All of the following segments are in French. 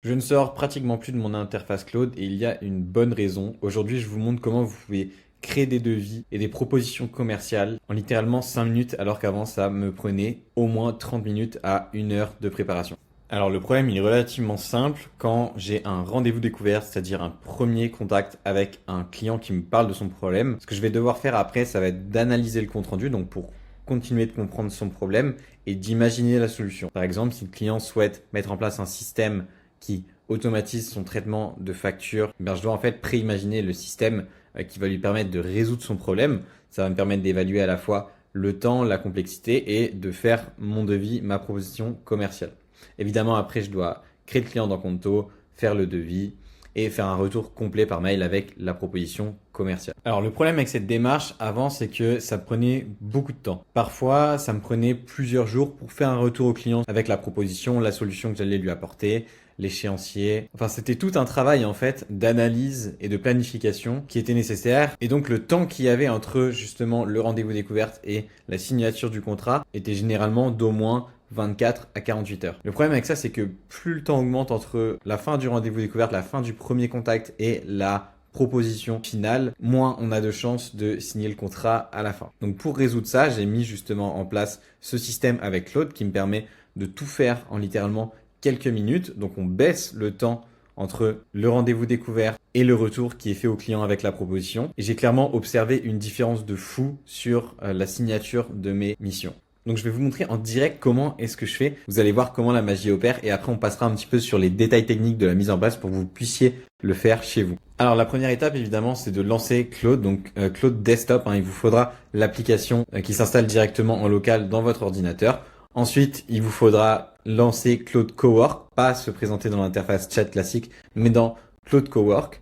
Je ne sors pratiquement plus de mon interface Claude et il y a une bonne raison. Aujourd'hui, je vous montre comment vous pouvez créer des devis et des propositions commerciales en littéralement 5 minutes alors qu'avant ça me prenait au moins 30 minutes à 1 heure de préparation. Alors le problème il est relativement simple quand j'ai un rendez-vous découvert, c'est-à-dire un premier contact avec un client qui me parle de son problème. Ce que je vais devoir faire après, ça va être d'analyser le compte-rendu, donc pour continuer de comprendre son problème et d'imaginer la solution. Par exemple, si le client souhaite mettre en place un système qui automatise son traitement de factures, je dois en fait préimaginer le système qui va lui permettre de résoudre son problème. Ça va me permettre d'évaluer à la fois le temps, la complexité et de faire mon devis, ma proposition commerciale. Évidemment, après, je dois créer le client dans Conto, faire le devis et faire un retour complet par mail avec la proposition commerciale. Alors le problème avec cette démarche avant, c'est que ça prenait beaucoup de temps. Parfois, ça me prenait plusieurs jours pour faire un retour au client avec la proposition, la solution que j'allais lui apporter, l'échéancier. Enfin, c'était tout un travail en fait d'analyse et de planification qui était nécessaire. Et donc le temps qu'il y avait entre justement le rendez-vous découverte et la signature du contrat était généralement d'au moins 24 à 48 heures. Le problème avec ça, c'est que plus le temps augmente entre la fin du rendez-vous découverte, la fin du premier contact et la proposition finale, moins on a de chances de signer le contrat à la fin. Donc pour résoudre ça, j'ai mis justement en place ce système avec Claude qui me permet de tout faire en littéralement quelques minutes. Donc on baisse le temps entre le rendez-vous découvert et le retour qui est fait au client avec la proposition. Et j'ai clairement observé une différence de fou sur la signature de mes missions. Donc je vais vous montrer en direct comment est-ce que je fais. Vous allez voir comment la magie opère et après on passera un petit peu sur les détails techniques de la mise en place pour que vous puissiez le faire chez vous. Alors la première étape évidemment c'est de lancer Claude, donc Claude Desktop, il vous faudra l'application qui s'installe directement en local dans votre ordinateur. Ensuite il vous faudra lancer Claude Cowork, pas se présenter dans l'interface chat classique mais dans Claude Cowork.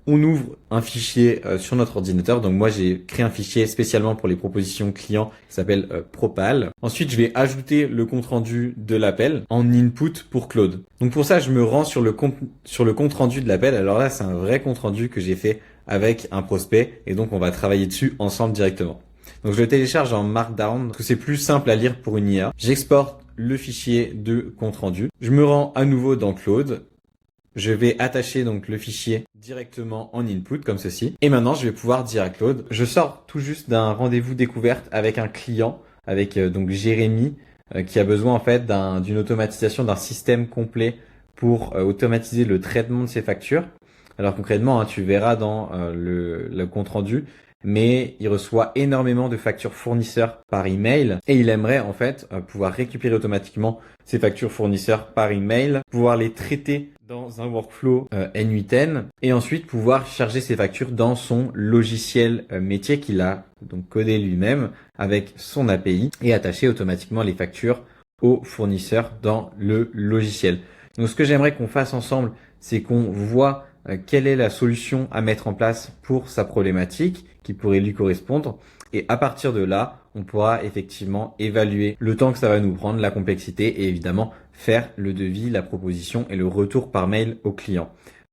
On ouvre un fichier sur notre ordinateur. Donc moi, j'ai créé un fichier spécialement pour les propositions clients qui s'appelle Propal. Ensuite, je vais ajouter le compte rendu de l'appel en input pour Claude. Donc pour ça, je me rends sur le compte rendu de l'appel. Alors là, c'est un vrai compte rendu que j'ai fait avec un prospect et donc on va travailler dessus ensemble directement. Donc je le télécharge en Markdown parce que c'est plus simple à lire pour une IA. J'exporte le fichier de compte rendu. Je me rends à nouveau dans Claude. Je vais attacher donc le fichier directement en input comme ceci. Et maintenant, je vais pouvoir dire à Claude, je sors tout juste d'un rendez-vous découverte avec un client, avec donc Jérémy, qui a besoin en fait d'une automatisation d'un système complet pour automatiser le traitement de ses factures. Alors concrètement, tu verras dans le compte rendu, mais il reçoit énormément de factures fournisseurs par email et il aimerait en fait pouvoir récupérer automatiquement ces factures fournisseurs par email, pouvoir les traiter dans un workflow N8N et ensuite pouvoir charger ces factures dans son logiciel métier qu'il a donc codé lui-même avec son API et attacher automatiquement les factures aux fournisseurs dans le logiciel. Donc ce que j'aimerais qu'on fasse ensemble, c'est qu'on voit quelle est la solution à mettre en place pour sa problématique qui pourrait lui correspondre. Et à partir de là, on pourra effectivement évaluer le temps que ça va nous prendre, la complexité et évidemment faire le devis, la proposition et le retour par mail au client.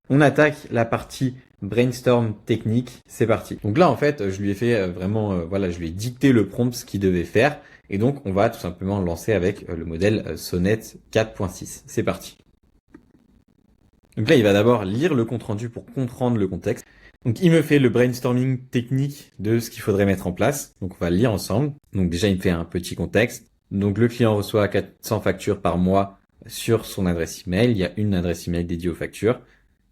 On attaque la partie brainstorm technique, c'est parti. Donc là en fait, je lui ai fait je lui ai dicté le prompt ce qu'il devait faire et donc on va tout simplement lancer avec le modèle Sonnet 4.6. C'est parti. Donc là, il va d'abord lire le compte-rendu pour comprendre le contexte. Donc il me fait le brainstorming technique de ce qu'il faudrait mettre en place. Donc on va le lire ensemble. Donc déjà, il me fait un petit contexte. Donc le client reçoit 400 factures par mois sur son adresse email. Il y a une adresse email dédiée aux factures.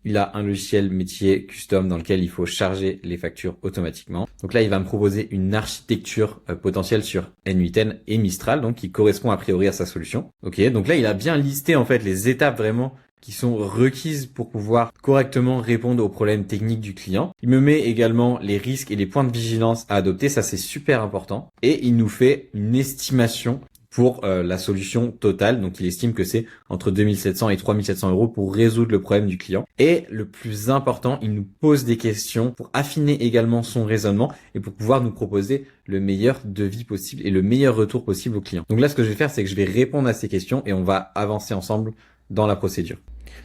Il a un logiciel métier custom dans lequel il faut charger les factures automatiquement. Donc là, il va me proposer une architecture potentielle sur N8N et Mistral, donc qui correspond a priori à sa solution. Ok, donc là, il a bien listé en fait les étapes vraiment qui sont requises pour pouvoir correctement répondre aux problèmes techniques du client. Il me met également les risques et les points de vigilance à adopter, ça c'est super important. Et il nous fait une estimation pour la solution totale. Donc il estime que c'est entre 2700 et 3700 euros pour résoudre le problème du client. Et le plus important, il nous pose des questions pour affiner également son raisonnement et pour pouvoir nous proposer le meilleur devis possible et le meilleur retour possible au client. Donc là, ce que je vais faire, c'est que je vais répondre à ces questions et on va avancer ensemble dans la procédure.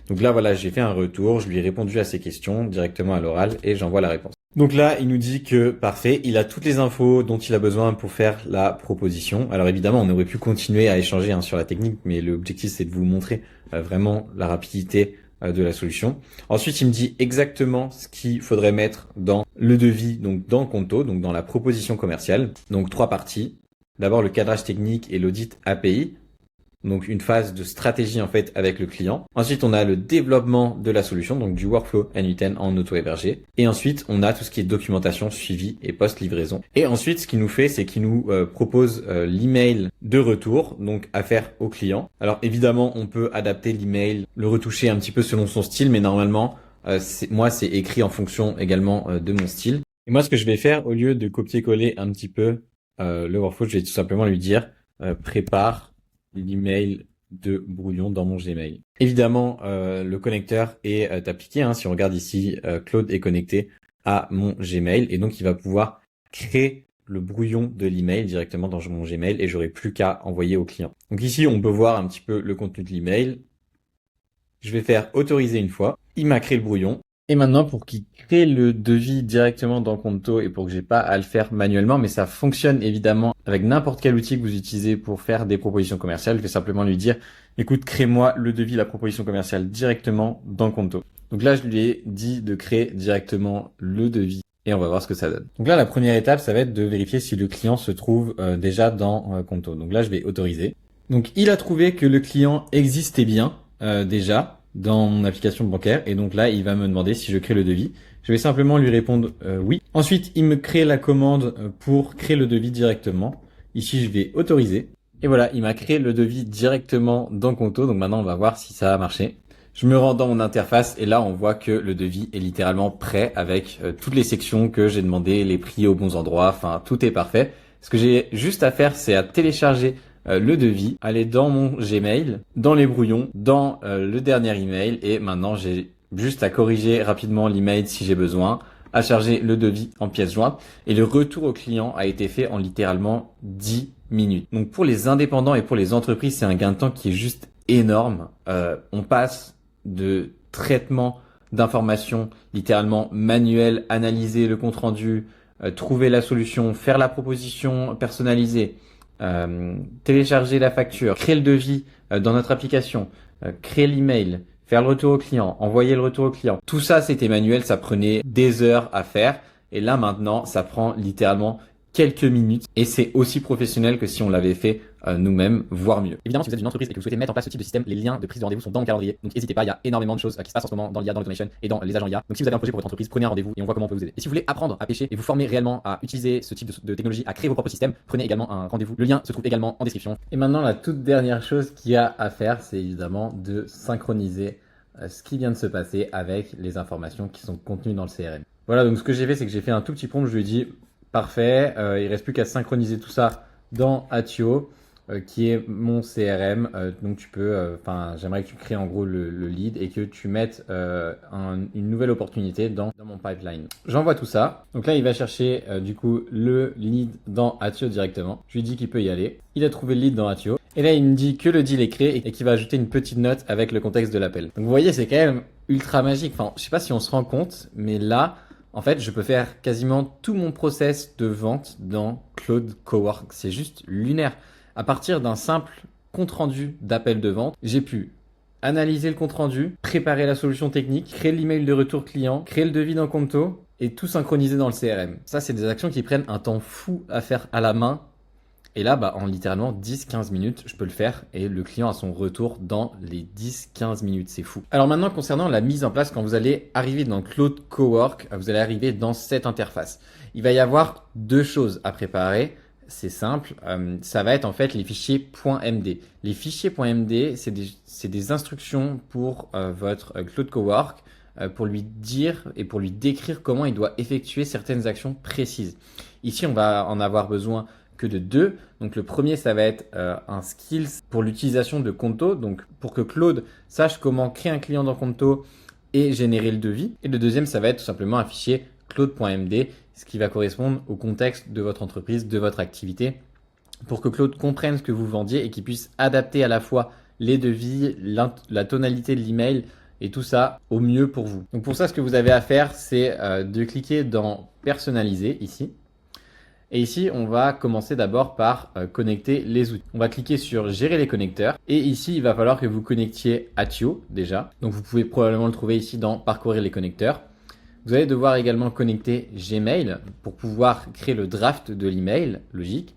Donc là, voilà, j'ai fait un retour, je lui ai répondu à ses questions directement à l'oral et j'envoie la réponse. Donc là, il nous dit que parfait, il a toutes les infos dont il a besoin pour faire la proposition. Alors évidemment, on aurait pu continuer à échanger sur la technique, mais l'objectif c'est de vous montrer vraiment la rapidité de la solution. Ensuite, il me dit exactement ce qu'il faudrait mettre dans le devis, donc dans Conto, donc dans la proposition commerciale. Donc 3 parties. D'abord le cadrage technique et l'audit API. Donc une phase de stratégie en fait avec le client. Ensuite, on a le développement de la solution, donc du workflow N8N en auto-hébergé. Et ensuite, on a tout ce qui est documentation, suivi et post-livraison. Et ensuite, ce qu'il nous fait, c'est qu'il nous propose l'email de retour, donc à faire au client. Alors évidemment, on peut adapter l'email, le retoucher un petit peu selon son style, mais normalement, c'est écrit en fonction également de mon style. Et moi, ce que je vais faire, au lieu de copier-coller un petit peu le workflow, je vais tout simplement lui dire prépare l'email de brouillon dans mon Gmail. Évidemment, le connecteur est appliqué. Si on regarde ici, Claude est connecté à mon Gmail et donc il va pouvoir créer le brouillon de l'email directement dans mon Gmail et j'aurai plus qu'à envoyer au client. Donc ici, on peut voir un petit peu le contenu de l'email. Je vais faire autoriser une fois. Il m'a créé le brouillon. Et maintenant, pour qu'il crée le devis directement dans Conto et pour que j'ai pas à le faire manuellement, mais ça fonctionne évidemment avec n'importe quel outil que vous utilisez pour faire des propositions commerciales, je vais simplement lui dire, écoute, crée-moi le devis, la proposition commerciale directement dans Conto. Donc là, je lui ai dit de créer directement le devis et on va voir ce que ça donne. Donc là, la première étape, ça va être de vérifier si le client se trouve déjà dans Conto. Donc là, je vais autoriser. Donc il a trouvé que le client existait bien déjà dans mon application bancaire et donc là il va me demander si je crée le devis. Je vais simplement lui répondre oui. Ensuite il me crée la commande pour créer le devis directement. Ici je vais autoriser et voilà, il m'a créé le devis directement dans Conto. Donc maintenant on va voir si ça a marché. Je me rends dans mon interface et là on voit que le devis est littéralement prêt avec toutes les sections que j'ai demandé, les prix aux bons endroits, enfin tout est parfait. Ce que j'ai juste à faire, c'est à télécharger le devis, aller dans mon Gmail, dans les brouillons, dans le dernier email et maintenant j'ai juste à corriger rapidement l'email si j'ai besoin, à charger le devis en pièce jointe et le retour au client a été fait en littéralement 10 minutes. Donc pour les indépendants et pour les entreprises, c'est un gain de temps qui est juste énorme. On passe de traitement d'informations littéralement manuel, analyser le compte rendu, trouver la solution, faire la proposition personnalisée, télécharger la facture, créer le devis dans notre application, créer l'email, faire le retour au client, envoyer le retour au client. Tout ça, c'était manuel, ça prenait des heures à faire. Et là, maintenant, ça prend littéralement quelques minutes et c'est aussi professionnel que si on l'avait fait nous-mêmes, voire mieux. Évidemment, si vous êtes une entreprise et que vous souhaitez mettre en place ce type de système, les liens de prise de rendez-vous sont dans le calendrier. Donc n'hésitez pas, il y a énormément de choses qui se passent en ce moment dans l'IA, dans l'automation et dans les agents IA. Donc si vous avez un projet pour votre entreprise, prenez un rendez-vous et on voit comment on peut vous aider. Et si vous voulez apprendre à pêcher et vous former réellement à utiliser ce type de technologie, à créer vos propres systèmes, prenez également un rendez-vous. Le lien se trouve également en description. Et maintenant, la toute dernière chose qu'il y a à faire, c'est évidemment de synchroniser ce qui vient de se passer avec les informations qui sont contenues dans le CRM. Voilà, donc ce que j'ai fait, c'est que j'ai fait un tout petit prompt, je lui ai dit parfait, il reste plus qu'à synchroniser tout ça dans Attio, qui est mon CRM. Donc tu peux, j'aimerais que tu crées en gros le lead et que tu mettes une nouvelle opportunité dans mon pipeline. J'envoie tout ça. Donc là, il va chercher du coup le lead dans Attio directement. Je lui dis qu'il peut y aller. Il a trouvé le lead dans Attio. Et là, il me dit que le deal est créé et qu'il va ajouter une petite note avec le contexte de l'appel. Donc vous voyez, c'est quand même ultra magique. Enfin, je sais pas si on se rend compte, mais là, en fait, je peux faire quasiment tout mon process de vente dans Claude Cowork. C'est juste lunaire. À partir d'un simple compte-rendu d'appel de vente, j'ai pu analyser le compte-rendu, préparer la solution technique, créer l'email de retour client, créer le devis dans Conto et tout synchroniser dans le CRM. Ça, c'est des actions qui prennent un temps fou à faire à la main. Et là, en littéralement 10-15 minutes, je peux le faire et le client a son retour dans les 10-15 minutes. C'est fou. Alors maintenant, concernant la mise en place, quand vous allez arriver dans Claude Cowork, vous allez arriver dans cette interface. Il va y avoir deux choses à préparer. C'est simple, ça va être en fait les fichiers .md. Les fichiers .md, c'est des instructions pour votre Claude Cowork pour lui dire et pour lui décrire comment il doit effectuer certaines actions précises. Ici, on va en avoir besoin que de deux. Donc le premier, ça va être un skills pour l'utilisation de Conto, donc pour que Claude sache comment créer un client dans Conto et générer le devis. Et le deuxième, ça va être tout simplement un fichier claude.md, ce qui va correspondre au contexte de votre entreprise, de votre activité, pour que Claude comprenne ce que vous vendiez et qu'il puisse adapter à la fois les devis, la tonalité de l'email et tout ça au mieux pour vous. Donc pour ça, ce que vous avez à faire, c'est de cliquer dans personnaliser ici. Et ici, on va commencer d'abord par connecter les outils. On va cliquer sur gérer les connecteurs. Et ici, il va falloir que vous connectiez Attio déjà. Donc vous pouvez probablement le trouver ici dans parcourir les connecteurs. Vous allez devoir également connecter Gmail pour pouvoir créer le draft de l'email, logique.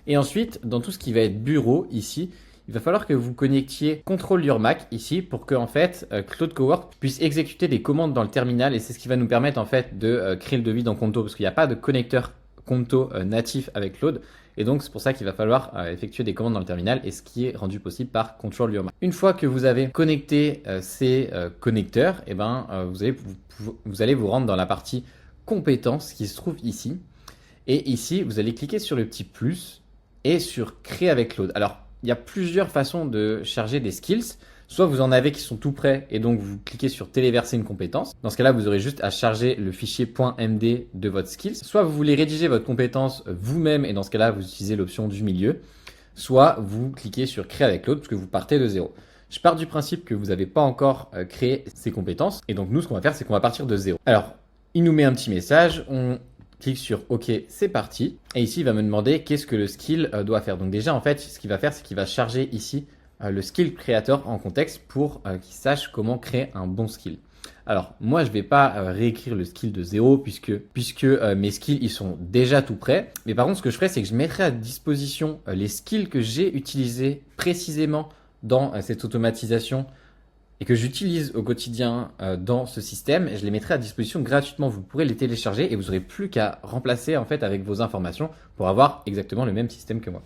Et ensuite, dans tout ce qui va être bureau ici, il va falloir que vous connectiez Control Your Mac ici pour que en fait Claude Cowork puisse exécuter des commandes dans le terminal et c'est ce qui va nous permettre en fait de créer le devis dans Conto parce qu'il n'y a pas de connecteur Conto natif avec Claude et donc c'est pour ça qu'il va falloir effectuer des commandes dans le terminal et ce qui est rendu possible par Control Your Mac. Une fois que vous avez connecté ces connecteurs, et vous allez vous rendre dans la partie compétences qui se trouve ici et ici vous allez cliquer sur le petit plus et sur créer avec Claude. Alors il y a plusieurs façons de charger des skills. Soit vous en avez qui sont tout prêts et donc vous cliquez sur téléverser une compétence. Dans ce cas-là, vous aurez juste à charger le fichier .md de votre skills. Soit vous voulez rédiger votre compétence vous-même et dans ce cas-là, vous utilisez l'option du milieu. Soit vous cliquez sur créer avec Claude parce que vous partez de zéro. Je pars du principe que vous n'avez pas encore créé ces compétences et donc nous, ce qu'on va faire, c'est qu'on va partir de zéro. Alors, il nous met un petit message. On clique sur OK, c'est parti. Et ici, il va me demander qu'est-ce que le skill doit faire. Donc déjà, en fait, ce qu'il va faire, c'est qu'il va charger ici le skill creator en contexte pour qu'il sache comment créer un bon skill. Alors, moi, je vais pas réécrire le skill de zéro puisque mes skills, ils sont déjà tout prêts. Mais par contre, ce que je ferai, c'est que je mettrai à disposition les skills que j'ai utilisés précisément dans cette automatisation et que j'utilise au quotidien dans ce système, je les mettrai à disposition gratuitement. Vous pourrez les télécharger et vous n'aurez plus qu'à remplacer en fait avec vos informations pour avoir exactement le même système que moi.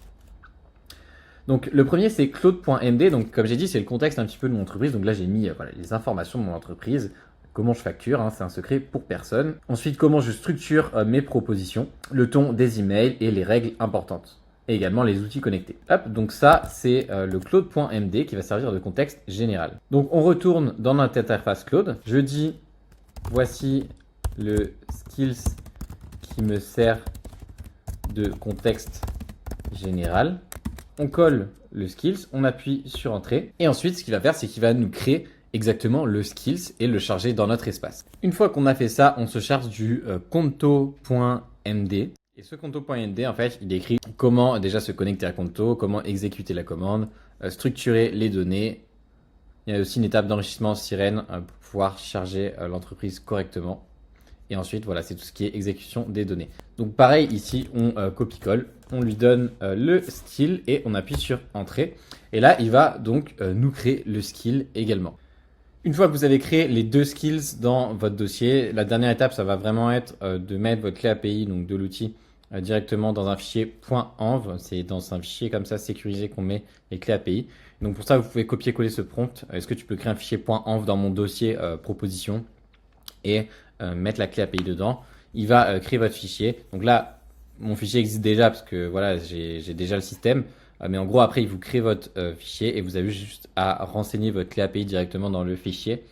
Donc le premier c'est Claude.md, donc comme j'ai dit c'est le contexte un petit peu de mon entreprise, donc là j'ai mis les informations de mon entreprise, comment je facture, c'est un secret pour personne. Ensuite comment je structure mes propositions, le ton des emails et les règles importantes. Et également les outils connectés. Hop, donc ça c'est le Claude.md qui va servir de contexte général. Donc on retourne dans notre interface Claude, je dis voici le skills qui me sert de contexte général. On colle le skills, on appuie sur entrée et ensuite ce qu'il va faire c'est qu'il va nous créer exactement le skills et le charger dans notre espace. Une fois qu'on a fait ça, on se charge du conto.md et ce conto.md en fait il décrit comment déjà se connecter à Conto, comment exécuter la commande, structurer les données. Il y a aussi une étape d'enrichissement sirène pour pouvoir charger l'entreprise correctement. Et ensuite, voilà, c'est tout ce qui est exécution des données. Donc pareil, ici, on copie-colle, on lui donne le skill et on appuie sur Entrée. Et là, il va donc nous créer le skill également. Une fois que vous avez créé les deux skills dans votre dossier, la dernière étape, ça va vraiment être de mettre votre clé API, donc de l'outil, directement dans un fichier .env. C'est dans un fichier comme ça sécurisé qu'on met les clés API. Donc pour ça, vous pouvez copier-coller ce prompt. Est-ce que tu peux créer un fichier .env dans mon dossier proposition et mettre la clé API dedans. Il va créer votre fichier. Donc là, mon fichier existe déjà parce que voilà, j'ai déjà le système. Mais en gros, après, il vous crée votre fichier et vous avez juste à renseigner votre clé API directement dans le fichier.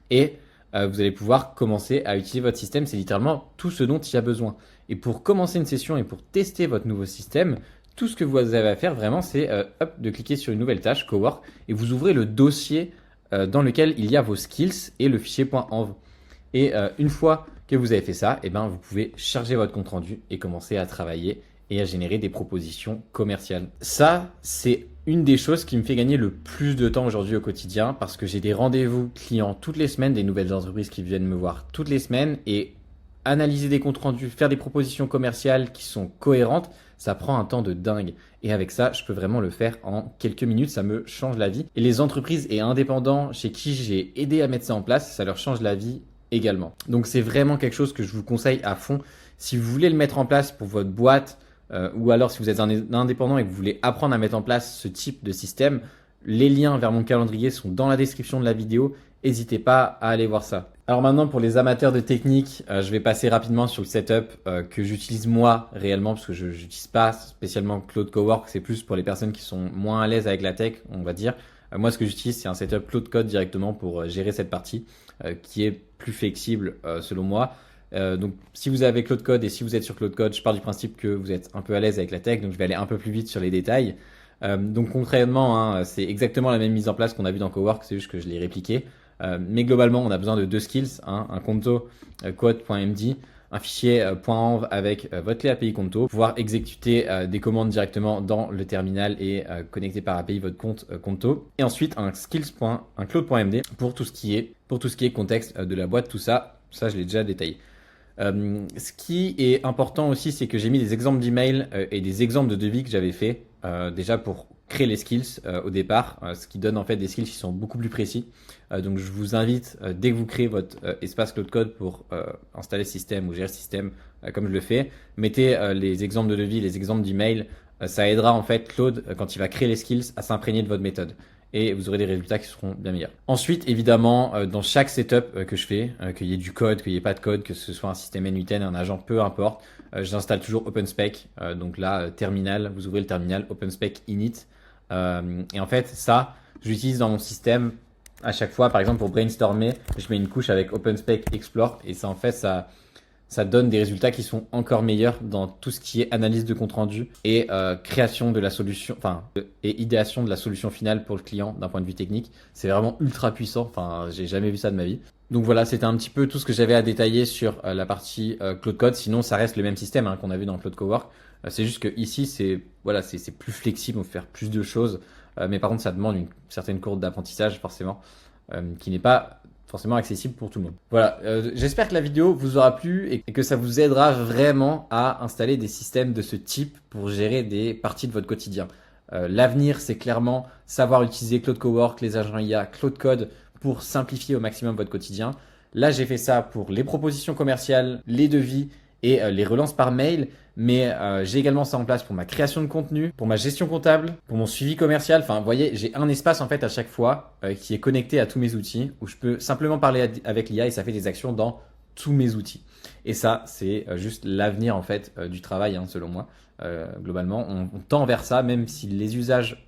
Et vous allez pouvoir commencer à utiliser votre système. C'est littéralement tout ce dont il y a besoin. Et pour commencer une session et pour tester votre nouveau système, tout ce que vous avez à faire vraiment, c'est de cliquer sur une nouvelle tâche, Cowork, et vous ouvrez le dossier dans lequel il y a vos skills et le fichier .env. Et une fois que vous avez fait ça, vous pouvez charger votre compte rendu et commencer à travailler et à générer des propositions commerciales. Ça, c'est une des choses qui me fait gagner le plus de temps aujourd'hui au quotidien parce que j'ai des rendez-vous clients toutes les semaines, des nouvelles entreprises qui viennent me voir toutes les semaines et analyser des comptes rendus, faire des propositions commerciales qui sont cohérentes, ça prend un temps de dingue. Et avec ça, je peux vraiment le faire en quelques minutes, ça me change la vie. Et les entreprises et indépendants chez qui j'ai aidé à mettre ça en place, ça leur change la vie également. Donc c'est vraiment quelque chose que je vous conseille à fond. Si vous voulez le mettre en place pour votre boîte ou alors si vous êtes un indépendant et que vous voulez apprendre à mettre en place ce type de système, les liens vers mon calendrier sont dans la description de la vidéo. N'hésitez pas à aller voir ça. Alors maintenant pour les amateurs de technique, je vais passer rapidement sur le setup que j'utilise moi réellement parce que je n'utilise pas spécialement Claude Cowork, c'est plus pour les personnes qui sont moins à l'aise avec la tech, on va dire. Moi ce que j'utilise c'est un setup Claude Code directement pour gérer cette partie qui est plus flexible selon moi. Donc si vous avez Claude Code et si vous êtes sur Claude Code, je pars du principe que vous êtes un peu à l'aise avec la tech, donc je vais aller un peu plus vite sur les détails. Donc concrètement, c'est exactement la même mise en place qu'on a vu dans Cowork, c'est juste que je l'ai répliqué. Mais globalement, on a besoin de deux skills, un conto code.md un fichier .env avec votre clé API Conto, pouvoir exécuter des commandes directement dans le terminal et connecter par API votre compte Conto. Et ensuite un cloud.md pour tout ce qui est contexte de la boîte, tout ça je l'ai déjà détaillé. Ce qui est important aussi, c'est que j'ai mis des exemples d'email et des exemples de devis que j'avais fait déjà pour créer les skills au départ, ce qui donne en fait des skills qui sont beaucoup plus précis. Donc je vous invite, dès que vous créez votre espace Claude Code pour installer le système ou gérer le système comme je le fais, mettez les exemples de devis, les exemples d'email. Ça aidera en fait Claude, quand il va créer les skills, à s'imprégner de votre méthode. Et vous aurez des résultats qui seront bien meilleurs. Ensuite, évidemment, dans chaque setup que je fais, qu'il y ait du code, qu'il n'y ait pas de code, que ce soit un système N8N, un agent, peu importe, j'installe toujours OpenSpec. Donc là, terminal, vous ouvrez le terminal OpenSpec init. Et en fait, ça, je l'utilise dans mon système à chaque fois. Par exemple, pour brainstormer, je mets une couche avec OpenSpec Explore et ça, en fait, ça donne des résultats qui sont encore meilleurs dans tout ce qui est analyse de compte rendu et création de la solution, et idéation de la solution finale pour le client d'un point de vue technique. C'est vraiment ultra puissant. Enfin, j'ai jamais vu ça de ma vie. Donc voilà, c'était un petit peu tout ce que j'avais à détailler sur la partie Claude Code. Sinon, ça reste le même système qu'on a vu dans Claude Cowork. C'est juste que ici, c'est plus flexible, on peut faire plus de choses. Mais par contre, ça demande une certaine courbe d'apprentissage forcément, qui n'est pas forcément accessible pour tout le monde. Voilà, j'espère que la vidéo vous aura plu et que ça vous aidera vraiment à installer des systèmes de ce type pour gérer des parties de votre quotidien. L'avenir, c'est clairement savoir utiliser Claude Cowork, les agents IA, Claude Code pour simplifier au maximum votre quotidien. Là, j'ai fait ça pour les propositions commerciales, les devis et les relances par mail, mais j'ai également ça en place pour ma création de contenu, pour ma gestion comptable, pour mon suivi commercial. Enfin, vous voyez, j'ai un espace en fait à chaque fois qui est connecté à tous mes outils, où je peux simplement parler avec l'IA et ça fait des actions dans tous mes outils. Et ça, c'est juste l'avenir en fait du travail, selon moi. Globalement, on tend vers ça, même si les usages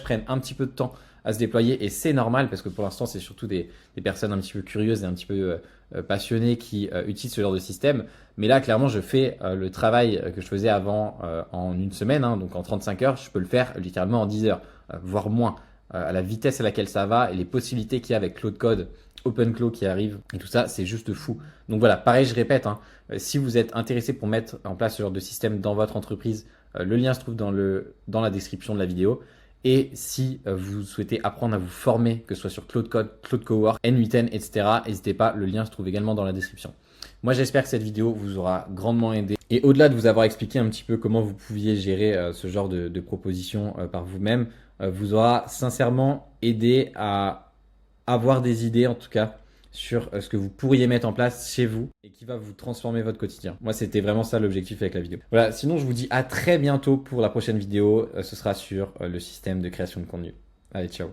prennent un petit peu de temps à se déployer, et c'est normal parce que pour l'instant c'est surtout des personnes un petit peu curieuses et un petit peu passionnées qui utilisent ce genre de système. Mais là clairement je fais le travail que je faisais avant en une semaine, donc en 35 heures, je peux le faire littéralement en 10 heures, voire moins, à la vitesse à laquelle ça va et les possibilités qu'il y a avec Claude Code, OpenClaw qui arrive et tout ça, c'est juste fou. Donc voilà, pareil, je répète, si vous êtes intéressé pour mettre en place ce genre de système dans votre entreprise, le lien se trouve dans la description de la vidéo. Et si vous souhaitez apprendre à vous former, que ce soit sur Claude Code, Claude Cowork, N8N, etc., n'hésitez pas, le lien se trouve également dans la description. Moi, j'espère que cette vidéo vous aura grandement aidé. Et au-delà de vous avoir expliqué un petit peu comment vous pouviez gérer ce genre de propositions par vous-même, vous aura sincèrement aidé à avoir des idées, en tout cas, sur ce que vous pourriez mettre en place chez vous et qui va vous transformer votre quotidien. Moi, c'était vraiment ça l'objectif avec la vidéo. Voilà, sinon je vous dis à très bientôt pour la prochaine vidéo. Ce sera sur le système de création de contenu. Allez, ciao.